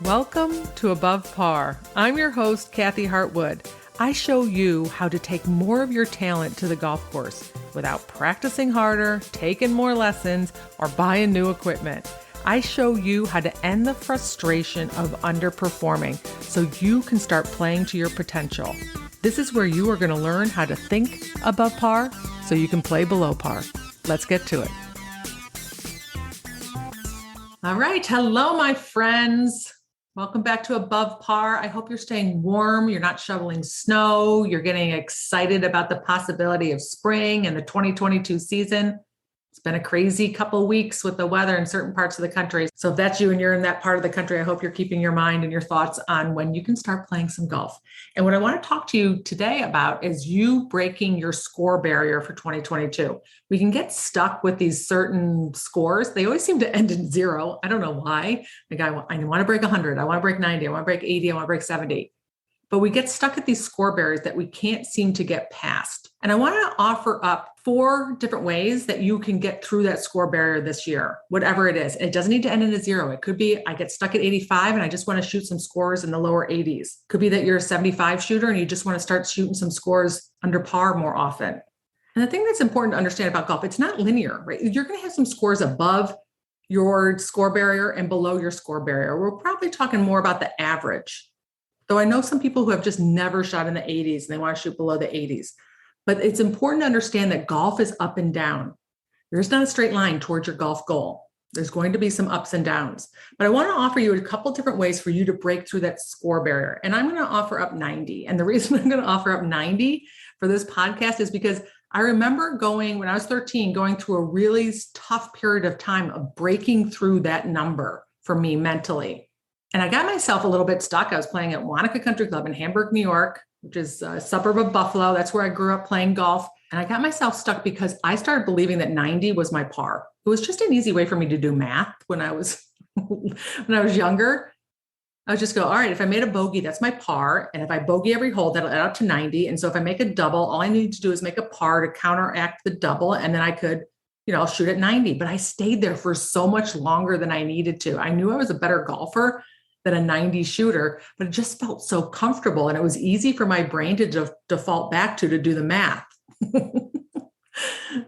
Welcome to Above Par. I'm your host, Kathy Hartwood. I show you how to take more of your talent to the golf course without practicing harder, taking more lessons, or buying new equipment. I show you how to end the frustration of underperforming so you can start playing to your potential. This is where you are going to learn how to think above par so you can play below par. Let's get to it. All right. Hello, my friends. Welcome back to Above Par. I hope you're staying warm. You're not shoveling snow. You're getting excited about the possibility of spring and the 2022 season. It's been a crazy couple of weeks with the weather in certain parts of the country. So if that's you and you're in that part of the country, I hope you're keeping your mind and your thoughts on when you can start playing some golf. And what I want to talk to you today about is you breaking your score barrier for 2022. We can get stuck with these certain scores. They always seem to end in zero. I don't know why. Like I want to break 100. I want to break 90. I want to break 80. I want to break 70. But we get stuck at these score barriers that we can't seem to get past. And I want to offer up 4 different ways that you can get through that score barrier this year, whatever it is. It doesn't need to end in a 0. It could be I get stuck at 85 and I just want to shoot some scores in the lower 80s. Could be that you're a 75 shooter and you just want to start shooting some scores under par more often. And the thing that's important to understand about golf, it's not linear, right? You're going to have some scores above your score barrier and below your score barrier. We're probably talking more about the average. Though I know some people who have just never shot in the 80s and they want to shoot below the 80s. But it's important to understand that golf is up and down. There's not a straight line towards your golf goal. There's going to be some ups and downs. But I want to offer you a couple different ways for you to break through that score barrier. And I'm going to offer up 90. And the reason I'm going to offer up 90 for this podcast is because I remember when I was 13, going through a really tough period of time of breaking through that number for me mentally. And I got myself a little bit stuck. I was playing at Wanaka Country Club in Hamburg, New York, which is a suburb of Buffalo. That's where I grew up playing golf. And I got myself stuck because I started believing that 90 was my par. It was just an easy way for me to do math when I was younger. I would just go, all right, if I made a bogey, that's my par. And if I bogey every hole, that'll add up to 90. And so if I make a double, all I need to do is make a par to counteract the double. And then I could, I'll shoot at 90. But I stayed there for so much longer than I needed to. I knew I was a better golfer than a 90 shooter, but it just felt so comfortable. And it was easy for my brain to default back to do the math.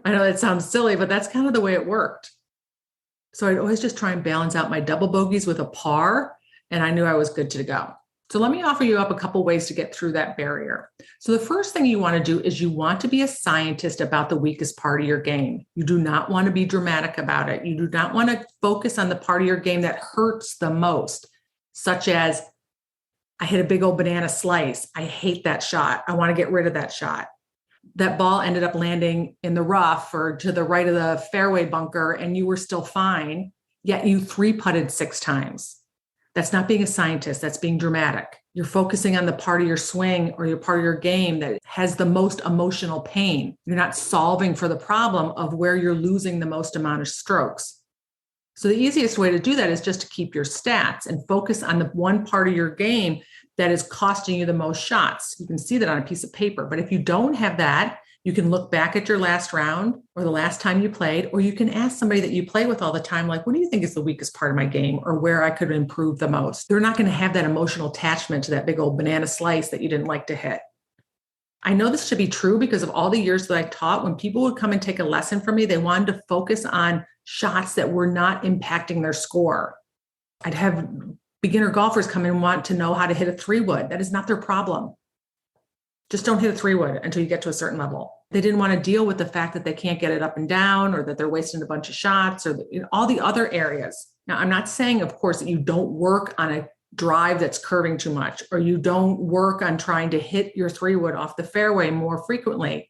I know that sounds silly, but that's kind of the way it worked. So I'd always just try and balance out my double bogeys with a par, and I knew I was good to go. So let me offer you up a couple ways to get through that barrier. So the first thing you want to do is you want to be a scientist about the weakest part of your game. You do not want to be dramatic about it. You do not want to focus on the part of your game that hurts the most, such as I hit a big old banana slice. I hate that shot. I want to get rid of that shot. That ball ended up landing in the rough or to the right of the fairway bunker and you were still fine, yet you 3-putted 6 times. That's not being a scientist. That's being dramatic. You're focusing on the part of your swing or your part of your game that has the most emotional pain. You're not solving for the problem of where you're losing the most amount of strokes. So the easiest way to do that is just to keep your stats and focus on the one part of your game that is costing you the most shots. You can see that on a piece of paper. But if you don't have that, you can look back at your last round or the last time you played, or you can ask somebody that you play with all the time, like, what do you think is the weakest part of my game or where I could improve the most? They're not going to have that emotional attachment to that big old banana slice that you didn't like to hit. I know this to be true because of all the years that I taught. When people would come and take a lesson from me, they wanted to focus on shots that were not impacting their score. I'd have beginner golfers come in and want to know how to hit a 3-wood. That is not their problem. Just don't hit a 3-wood until you get to a certain level. They didn't want to deal with the fact that they can't get it up and down or that they're wasting a bunch of shots or all the other areas. Now, I'm not saying, of course, that you don't work on a drive that's curving too much or you don't work on trying to hit your 3-wood off the fairway more frequently.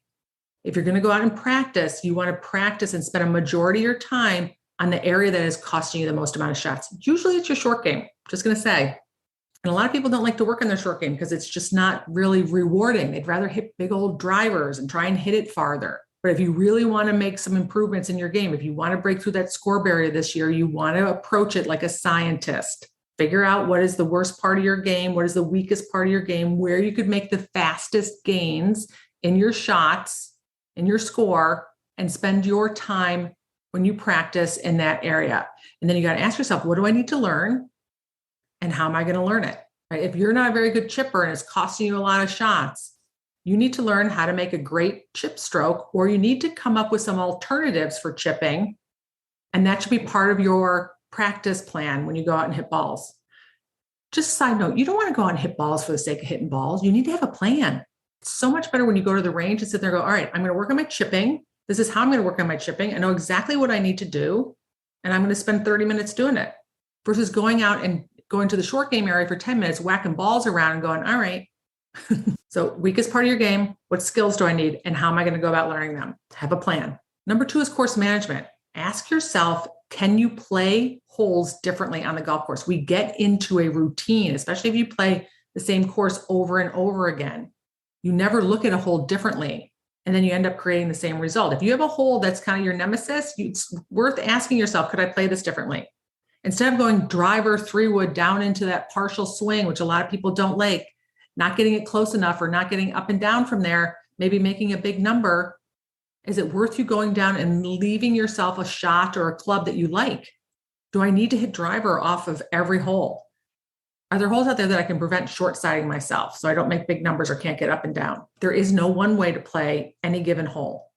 If you're going to go out and practice, you want to practice and spend a majority of your time on the area that is costing you the most amount of shots. Usually it's your short game, just going to say. And a lot of people don't like to work on their short game because it's just not really rewarding. They'd rather hit big old drivers and try and hit it farther. But if you really want to make some improvements in your game, if you want to break through that score barrier this year, you want to approach it like a scientist. Figure out what is the worst part of your game, what is the weakest part of your game, where you could make the fastest gains in your shots, in your score, and spend your time when you practice in that area. And then you got to ask yourself, what do I need to learn? and how am I going to learn it? Right? If you're not a very good chipper and it's costing you a lot of shots, you need to learn how to make a great chip stroke, or you need to come up with some alternatives for chipping. And that should be part of your practice plan when you go out and hit balls. Just a side note, you don't want to go out and hit balls for the sake of hitting balls. You need to have a plan. It's so much better when you go to the range and sit there and go, all right, I'm going to work on my chipping. This is how I'm going to work on my chipping. I know exactly what I need to do. And I'm going to spend 30 minutes doing it versus going out and going to the short game area for 10 minutes, whacking balls around and going, all right. So weakest part of your game, what skills do I need? And how am I going to go about learning them? Have a plan. Number 2 is course management. Ask yourself, can you play holes differently on the golf course? We get into a routine, especially if you play the same course over and over again. You never look at a hole differently, and then you end up creating the same result. If you have a hole that's kind of your nemesis, it's worth asking yourself, could I play this differently? Instead of going driver 3-wood down into that partial swing, which a lot of people don't like, not getting it close enough or not getting up and down from there, maybe making a big number, is it worth you going down and leaving yourself a shot or a club that you like? Do I need to hit driver off of every hole? Are there holes out there that I can prevent short-siding myself so I don't make big numbers or can't get up and down? There is no one way to play any given hole.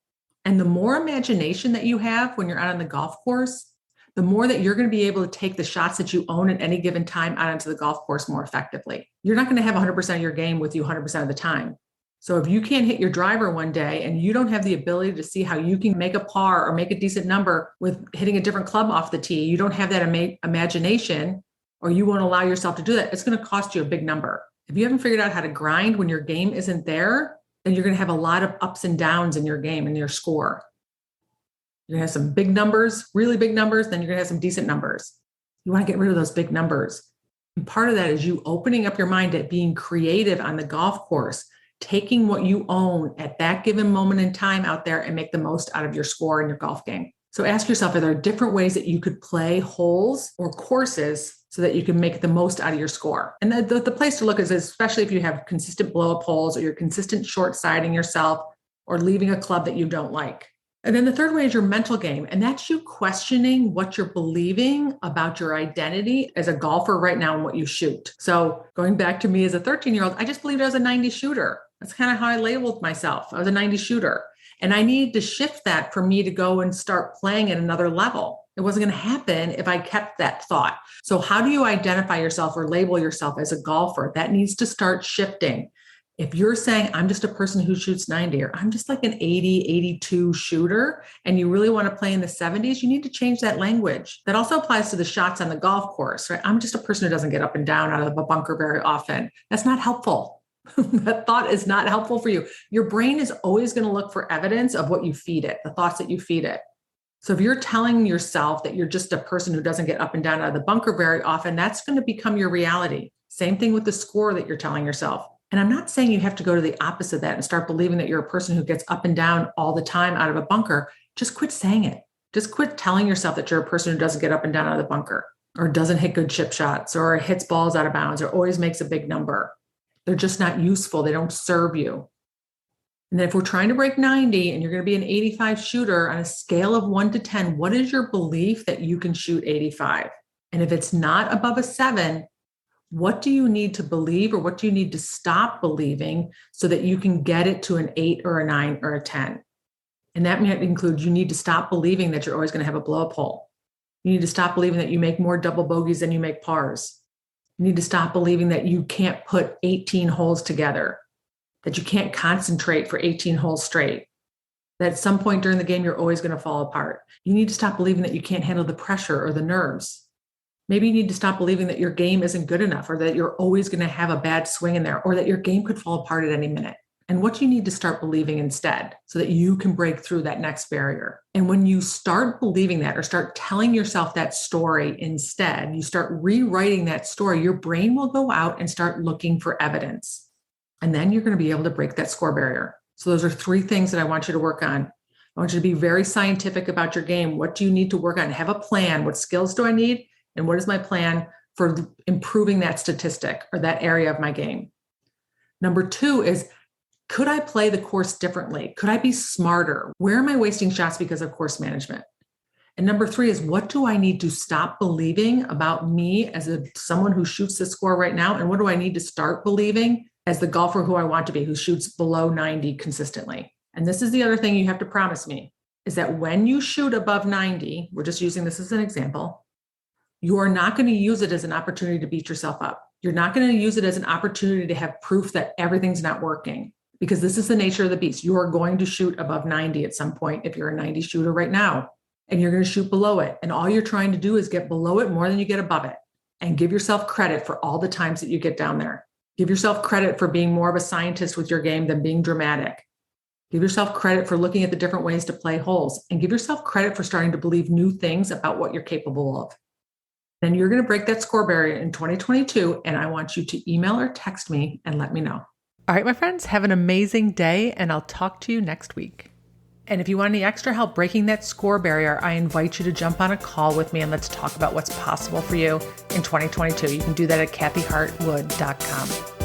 And the more imagination that you have when you're out on the golf course, the more that you're going to be able to take the shots that you own at any given time out onto the golf course more effectively. You're not going to have 100% of your game with you 100% of the time. So if you can't hit your driver one day and you don't have the ability to see how you can make a par or make a decent number with hitting a different club off the tee, you don't have that imagination, or you won't allow yourself to do that, it's going to cost you a big number. If you haven't figured out how to grind when your game isn't there, then you're going to have a lot of ups and downs in your game and your score. You're going to have some big numbers, really big numbers, then you're going to have some decent numbers. You want to get rid of those big numbers. And part of that is you opening up your mind at being creative on the golf course, taking what you own at that given moment in time out there and make the most out of your score in your golf game. So ask yourself, are there different ways that you could play holes or courses so that you can make the most out of your score? And the place to look is, especially if you have consistent blow-up holes or you're consistent short-siding yourself or leaving a club that you don't like. And then the third way is your mental game. And that's you questioning what you're believing about your identity as a golfer right now and what you shoot. So going back to me as a 13-year-old, I just believed I was a 90 shooter. That's kind of how I labeled myself. I was a 90 shooter. And I needed to shift that for me to go and start playing at another level. It wasn't going to happen if I kept that thought. So how do you identify yourself or label yourself as a golfer? That needs to start shifting. If you're saying, I'm just a person who shoots 90, or I'm just like an 80, 82 shooter, and you really want to play in the 70s, you need to change that language. That also applies to the shots on the golf course, right? I'm just a person who doesn't get up and down out of a bunker very often. That's not helpful. That thought is not helpful for you. Your brain is always going to look for evidence of what you feed it, the thoughts that you feed it. So if you're telling yourself that you're just a person who doesn't get up and down out of the bunker very often, that's going to become your reality. Same thing with the score that you're telling yourself. And I'm not saying you have to go to the opposite of that and start believing that you're a person who gets up and down all the time out of a bunker. Just quit saying it. Just quit telling yourself that you're a person who doesn't get up and down out of the bunker, or doesn't hit good chip shots, or hits balls out of bounds, or always makes a big number. They're just not useful. They don't serve you. And then if we're trying to break 90 and you're going to be an 85 shooter on a scale of 1 to 10, what is your belief that you can shoot 85? And if it's not above a 7, what do you need to believe, or what do you need to stop believing so that you can get it to an 8 or a 9 or a 10? And that might include, you need to stop believing that you're always going to have a blow-up hole. You need to stop believing that you make more double bogeys than you make pars. You need to stop believing that you can't put 18 holes together, that you can't concentrate for 18 holes straight, that at some point during the game, you're always going to fall apart. You need to stop believing that you can't handle the pressure or the nerves. Maybe you need to stop believing that your game isn't good enough, or that you're always going to have a bad swing in there, or that your game could fall apart at any minute. And what you need to start believing instead so that you can break through that next barrier. And when you start believing that, or start telling yourself that story instead, you start rewriting that story, your brain will go out and start looking for evidence. And then you're going to be able to break that score barrier. So those are 3 things that I want you to work on. I want you to be very scientific about your game. What do you need to work on? Have a plan. What skills do I need? And what is my plan for improving that statistic or that area of my game? Number 2 is, could I play the course differently? Could I be smarter? Where am I wasting shots because of course management? And number 3 is, what do I need to stop believing about me as someone who shoots this score right now? And what do I need to start believing as the golfer who I want to be, who shoots below 90 consistently? And this is the other thing you have to promise me, is that when you shoot above 90, we're just using this as an example, you are not going to use it as an opportunity to beat yourself up. You're not going to use it as an opportunity to have proof that everything's not working, because this is the nature of the beast. You are going to shoot above 90 at some point if you're a 90 shooter right now, and you're going to shoot below it. And all you're trying to do is get below it more than you get above it, and give yourself credit for all the times that you get down there. Give yourself credit for being more of a scientist with your game than being dramatic. Give yourself credit for looking at the different ways to play holes, and give yourself credit for starting to believe new things about what you're capable of. Then you're going to break that score barrier in 2022. And I want you to email or text me and let me know. All right, my friends, have an amazing day, and I'll talk to you next week. And if you want any extra help breaking that score barrier, I invite you to jump on a call with me and let's talk about what's possible for you in 2022. You can do that at kathyhartwood.com.